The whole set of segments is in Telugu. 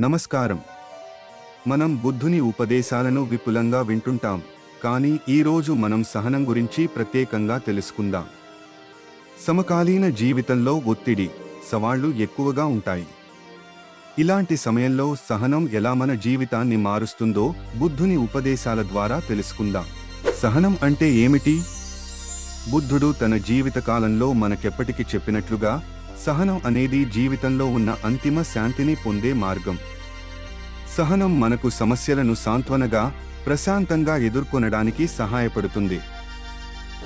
నమస్కారం. మనం బుద్ధుని ఉపదేశాలను విపులంగా వింటుంటాం, కానీ ఈరోజు మనం సహనం గురించి ప్రత్యేకంగా తెలుసుకుందాం. సమకాలీన జీవితంలో ఒత్తిడి, సవాళ్లు ఎక్కువగా ఉంటాయి. ఇలాంటి సమయంలో సహనం ఎలా మన జీవితాన్ని మారుస్తుందో బుద్ధుని ఉపదేశాల ద్వారా తెలుసుకుందాం. సహనం అంటే ఏమిటి? బుద్ధుడు తన జీవితకాలంలో మనకెప్పటికీ చెప్పినట్లుగా, సహనం అనేది జీవితంలో ఉన్న అంతిమ శాంతిని పొందే మార్గం. సహనం మనకు సమస్యలను సాంత్వనగా, ప్రశాంతంగా ఎదుర్కొనడానికి సహాయపడుతుంది.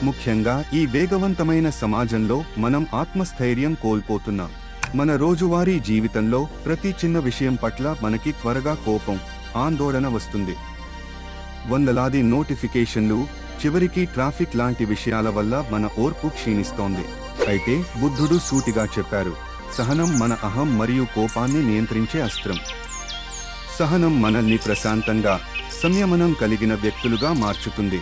ముఖ్యంగా ఈ వేగవంతమైన సమాజంలో మనం ఆత్మస్థైర్యం కోల్పోతున్నాం. మన రోజువారీ జీవితంలో ప్రతి చిన్న విషయం పట్ల మనకి త్వరగా కోపం, ఆందోళన వస్తుంది. వందలాది నోటిఫికేషన్లు, చివరికి ట్రాఫిక్ లాంటి విషయాల వల్ల మన ఓర్పు క్షీణిస్తోంది. అయితే బుద్ధుడు సూటిగా చెప్పారు, సహనం మన అహం మరియు కోపాన్ని నియంత్రించే అస్త్రం. సహనం మనల్ని ప్రశాంతంగా, సంయమనం కలిగిన వ్యక్తులుగా మార్చుతుంది.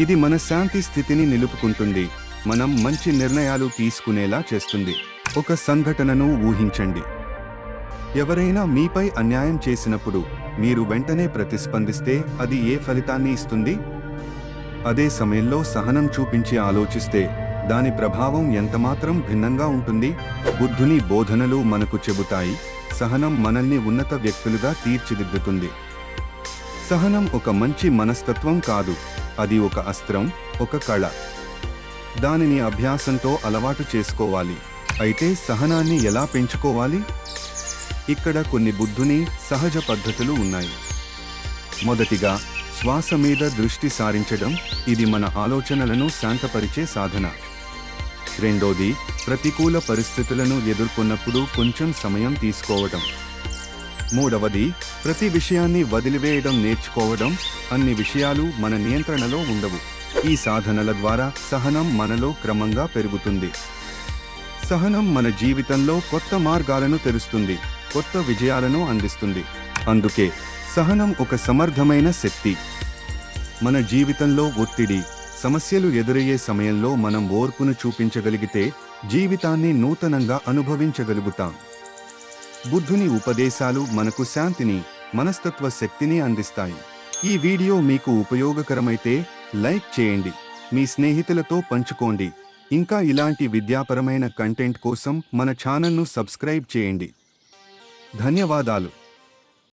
ఇది మన శాంతి స్థితిని నిలుపుకుంటుంది, మనం మంచి నిర్ణయాలు తీసుకునేలా చేస్తుంది. ఒక సంఘటనను ఊహించండి. ఎవరైనా మీపై అన్యాయం చేసినప్పుడు మీరు వెంటనే ప్రతిస్పందిస్తే అది ఏ ఫలితాన్ని ఇస్తుంది? అదే సమయంలో సహనం చూపించి ఆలోచిస్తే దాని ప్రభావం ఎంతమాత్రం భిన్నంగా ఉంటుంది? బుద్ధుని బోధనలు మనకు చెబుతాయి, సహనం మనల్ని ఉన్నత వ్యక్తులుగా తీర్చిదిద్దుతుంది. సహనం ఒక మంచి మనస్తత్వం కాదు, అది ఒక అస్త్రం, ఒక కళ. దానిని అభ్యాసంతో అలవాటు చేసుకోవాలి. అయితే సహనాన్ని ఎలా పెంచుకోవాలి? ఇక్కడ కొన్ని బుద్ధుని సహజ పద్ధతులు ఉన్నాయి. మొదటిగా, శ్వాస మీద దృష్టి సారించడం. ఇది మన ఆలోచనలను శాంతపరిచే సాధన. రెండోది, ప్రతికూల పరిస్థితులను ఎదుర్కొన్నప్పుడు కొంచెం సమయం తీసుకోవడం. మూడవది, ప్రతి విషయాన్ని వదిలివేయడం నేర్చుకోవడం. అన్ని విషయాలు మన నియంత్రణలో ఉండవు. ఈ సాధనల ద్వారా సహనం మనలో క్రమంగా పెరుగుతుంది. సహనం మన జీవితంలో కొత్త మార్గాలను తెరుస్తుంది, కొత్త విజయాలను అందిస్తుంది. అందుకే సహనం ఒక సమర్థమైన శక్తి. మన జీవితంలో ఒత్తిడి, సమస్యలు ఎదురయ్యే సమయంలో మనం ఓర్పును చూపించగలిగితే జీవితాన్ని నూతనంగా అనుభవించగలుగుతాం. బుద్ధుని ఉపదేశాలు మనకు శాంతిని, మనస్తత్వ శక్తిని అందిస్తాయి. ఈ వీడియో మీకు ఉపయోగకరమైతే లైక్ చేయండి, మీ స్నేహితులతో పంచుకోండి. ఇంకా ఇలాంటి విద్యాపరమైన కంటెంట్ కోసం మన ఛానల్ను సబ్స్క్రైబ్ చేయండి. ధన్యవాదాలు.